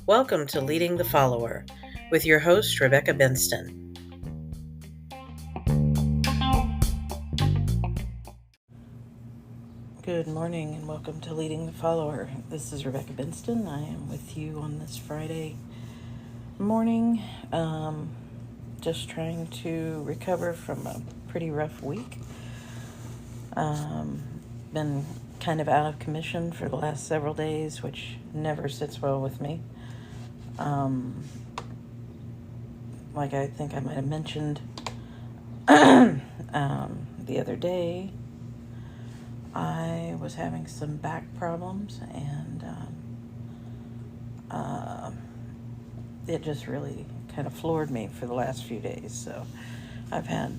Welcome to Leading the Follower with your host, Rebecca Benston. Good morning and welcome to Leading the Follower. This is Rebecca Benston. I am with you on this Friday morning, just trying to recover from a pretty rough week. Been kind of out of commission for the last several days, which never sits well with me. Like I think I might have mentioned the other day, I was having some back problems, and it just really kind of floored me for the last few days. So I've had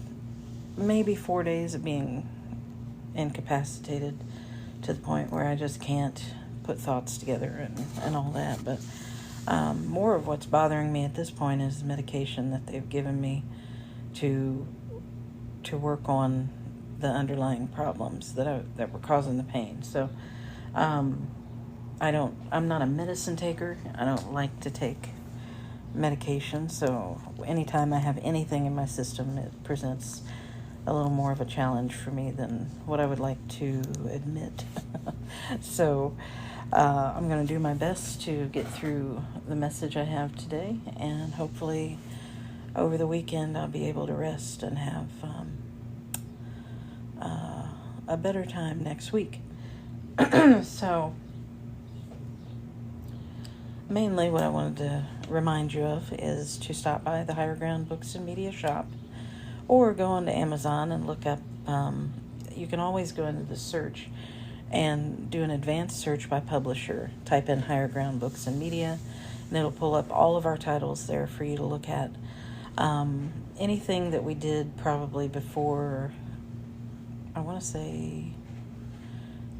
maybe 4 days of being incapacitated to the point where I just can't put thoughts together and all that. But more of what's bothering me at this point is medication that they've given me to work on the underlying problems that were causing the pain. So I'm not a medicine taker. I don't like to take medication. So anytime I have anything in my system, it presents a little more of a challenge for me than what I would like to admit. So I'm going to do my best to get through the message I have today, and hopefully over the weekend I'll be able to rest and have a better time next week. So mainly what I wanted to remind you of is to stop by the Higher Ground Books and Media Shop, or go onto Amazon and look up, you can always go into the search and do an advanced search by publisher. Type in Higher Ground Books and Media, and it'll pull up all of our titles there for you to look at. Anything that we did probably before, I want to say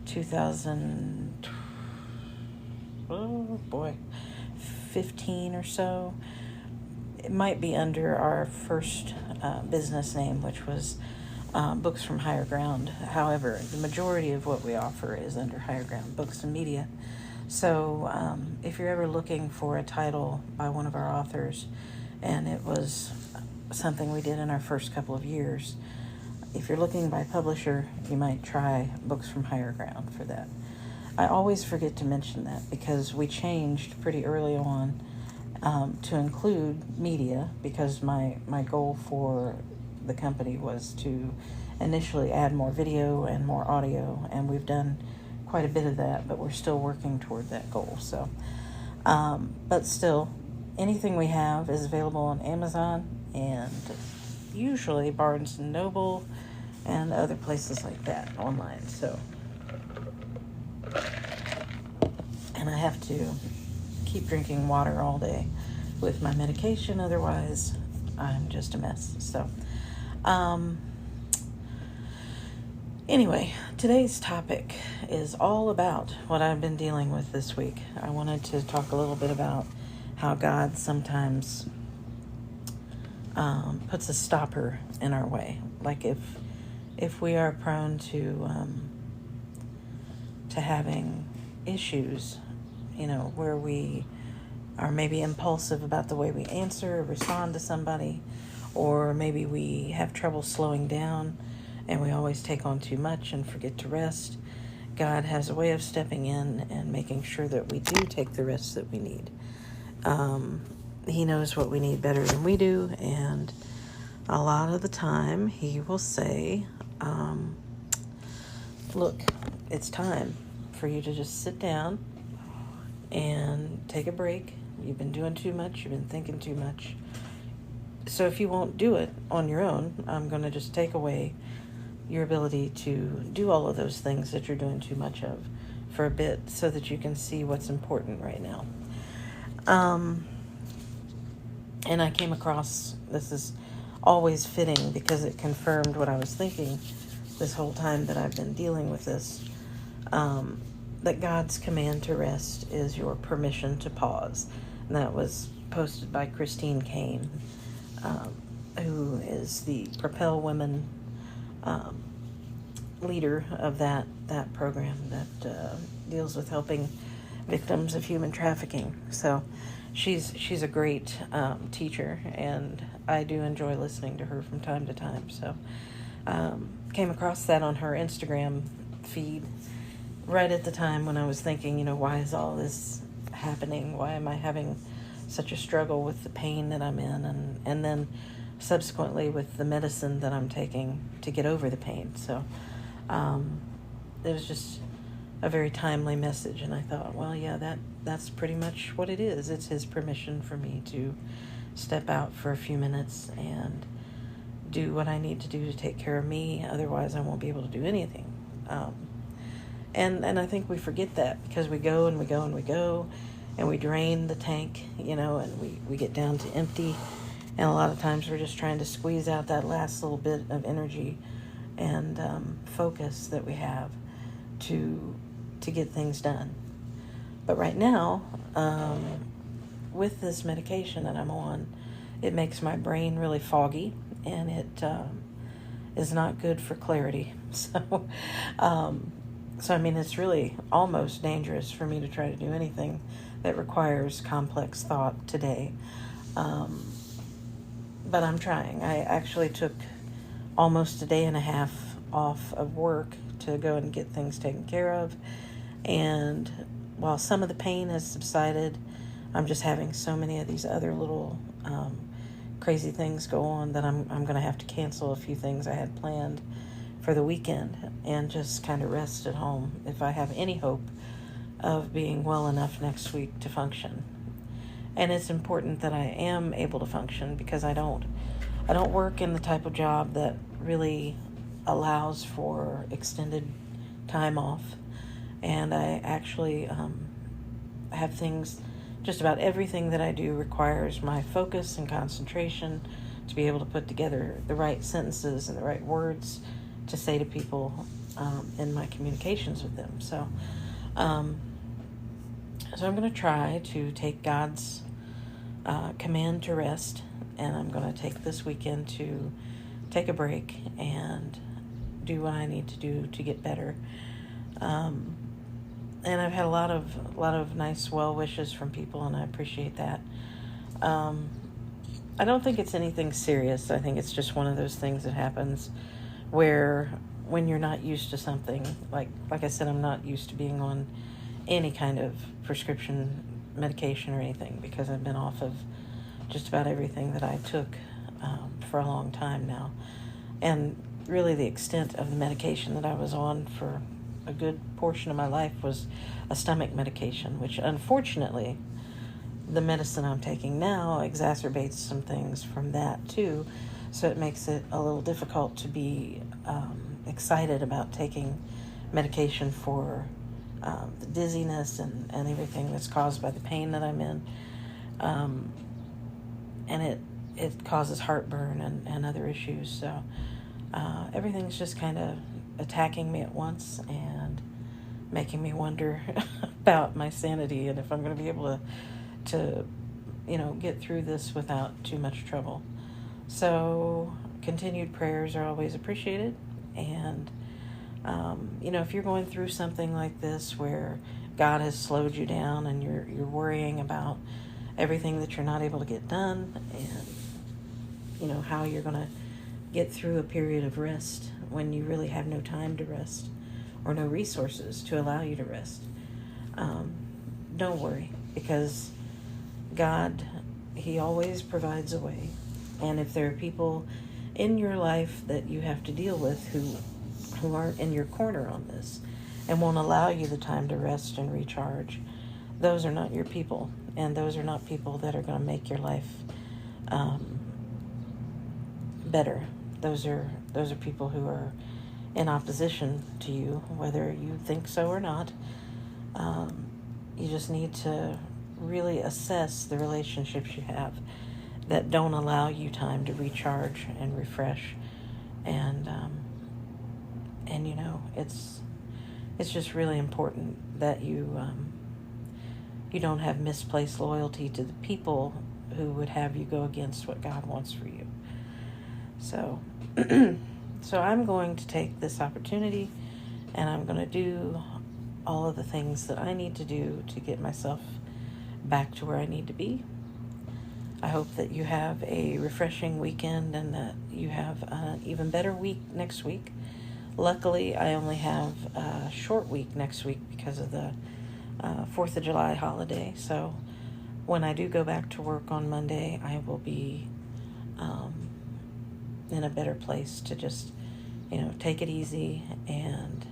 2015 or so. It might be under our first business name, which was Books from Higher Ground. However, the majority of what we offer is under Higher Ground Books and Media. So if you're ever looking for a title by one of our authors, and it was something we did in our first couple of years, if you're looking by publisher, you might try Books from Higher Ground for that. I always forget to mention that because we changed pretty early on to include media, because my goal for the company was to initially add more video and more audio, and we've done quite a bit of that, but we're still working toward that goal. So, but still, anything we have is available on Amazon and usually Barnes & Noble and other places like that online. So, and I have to keep drinking water all day with my medication, otherwise I'm just a mess. So anyway, today's topic is all about what I've been dealing with this week. I wanted to talk a little bit about how God sometimes puts a stopper in our way. Like if we are prone to having issues, where we are maybe impulsive about the way we answer or respond to somebody, or maybe we have trouble slowing down and we always take on too much and forget to rest. God has a way of stepping in and making sure that we do take the rest that we need. He knows what we need better than we do, and a lot of the time he will say, look, it's time for you to just sit down and take a break. You've been doing too much. You've been thinking too much. So if you won't do it on your own, I'm going to just take away your ability to do all of those things that you're doing too much of for a bit, so that you can see what's important right now. And I came across, this is always fitting because it confirmed what I was thinking this whole time that I've been dealing with this, that God's command to rest is your permission to pause. And that was posted by Christine Kane, who is the Propel Women leader of that program that deals with helping victims of human trafficking. So she's a great teacher, and I do enjoy listening to her from time to time. So came across that on her Instagram feed right at the time when I was thinking, why is all this happening? Why am I having such a struggle with the pain that I'm in, and then subsequently with the medicine that I'm taking to get over the pain. So it was just a very timely message, and I thought, well, yeah, that's pretty much what it is. It's his permission for me to step out for a few minutes and do what I need to do to take care of me. Otherwise, I won't be able to do anything. And I think we forget that because we go and we go and we go, and we drain the tank, and we get down to empty. And a lot of times we're just trying to squeeze out that last little bit of energy and focus that we have to get things done. But right now, with this medication that I'm on, it makes my brain really foggy, and it is not good for clarity. So, I mean, it's really almost dangerous for me to try to do anything that requires complex thought today. But I'm trying. I actually took almost a day and a half off of work to go and get things taken care of. And while some of the pain has subsided, I'm just having so many of these other little crazy things go on that I'm going to have to cancel a few things I had planned for the weekend and just kind of rest at home if I have any hope of being well enough next week to function. And it's important that I am able to function because I don't work in the type of job that really allows for extended time off. And I actually have things, just about everything that I do requires my focus and concentration to be able to put together the right sentences and the right words to say to people in my communications with them. So I'm going to try to take God's command to rest, and I'm going to take this weekend to take a break and do what I need to do to get better. And I've had a lot of nice well wishes from people, and I appreciate that. I don't think it's anything serious. I think it's just one of those things that happens where when you're not used to something, like I said, I'm not used to being on any kind of prescription medication or anything because I've been off of just about everything that I took for a long time now. And really the extent of the medication that I was on for a good portion of my life was a stomach medication, which unfortunately the medicine I'm taking now exacerbates some things from that too. So it makes it a little difficult to be excited about taking medication for the dizziness and everything that's caused by the pain that I'm in. And it causes heartburn and other issues. So everything's just kind of attacking me at once and making me wonder about my sanity and if I'm going to be able to get through this without too much trouble. So continued prayers are always appreciated. And if you're going through something like this where God has slowed you down and you're worrying about everything that you're not able to get done and how you're going to get through a period of rest when you really have no time to rest or no resources to allow you to rest, don't worry, because God, He always provides a way. And if there are people in your life that you have to deal with who aren't in your corner on this and won't allow you the time to rest and recharge, those are not your people, and those are not people that are going to make your life better. Those are people who are in opposition to you, whether you think so or not. You just need to really assess the relationships you have that don't allow you time to recharge and refresh, and it's just really important that you don't have misplaced loyalty to the people who would have you go against what God wants for you. So So I'm going to take this opportunity and I'm going to do all of the things that I need to do to get myself back to where I need to be. I hope that you have a refreshing weekend and that you have an even better week next week. Luckily, I only have a short week next week because of the 4th of July holiday. So when I do go back to work on Monday, I will be in a better place to just, take it easy and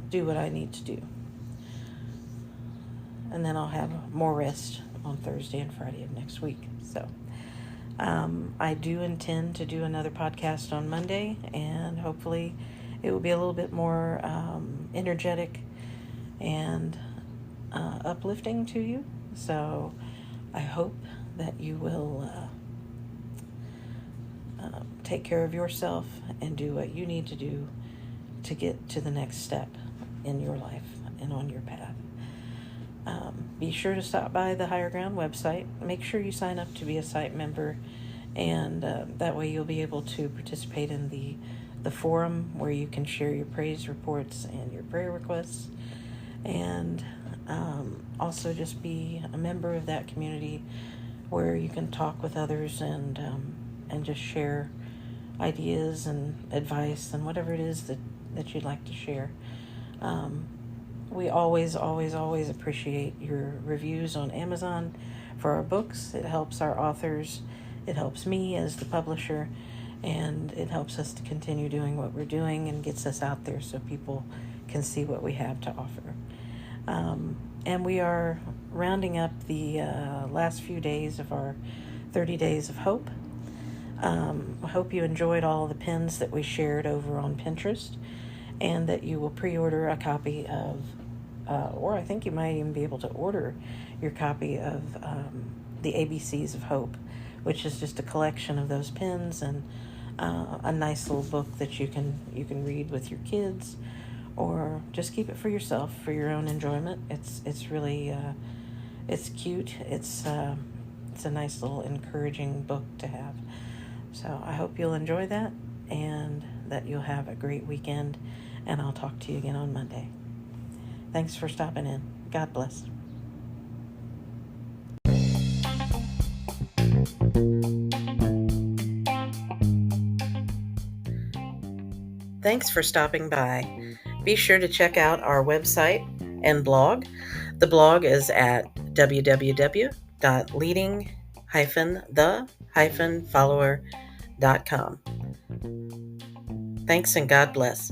do what I need to do. And then I'll have more rest on Thursday and Friday of next week. So I do intend to do another podcast on Monday, and hopefully it will be a little bit more energetic and uplifting to you. So I hope that you will take care of yourself and do what you need to do to get to the next step in your life and on your path. Be sure to stop by the Higher Ground website. Make sure you sign up to be a site member, and that way you'll be able to participate in the forum where you can share your praise reports and your prayer requests, and also just be a member of that community where you can talk with others and just share ideas and advice and whatever it is that you'd like to share. We always appreciate your reviews on Amazon for our books. It helps our authors. It helps me as the publisher, and it helps us to continue doing what we're doing and gets us out there so people can see what we have to offer. And we are rounding up the last few days of our 30 Days of Hope. I hope you enjoyed all the pins that we shared over on Pinterest, and that you will pre-order a copy of, or I think you might even be able to order your copy of the ABCs of Hope, which is just a collection of those pins and a nice little book that you can read with your kids, or just keep it for yourself for your own enjoyment. It's really it's cute. It's a nice little encouraging book to have. So I hope you'll enjoy that and that you'll have a great weekend, and I'll talk to you again on Monday. Thanks for stopping in. God bless. Thanks for stopping by. Be sure to check out our website and blog. The blog is at www.leading-the-follower.com. Thanks and God bless.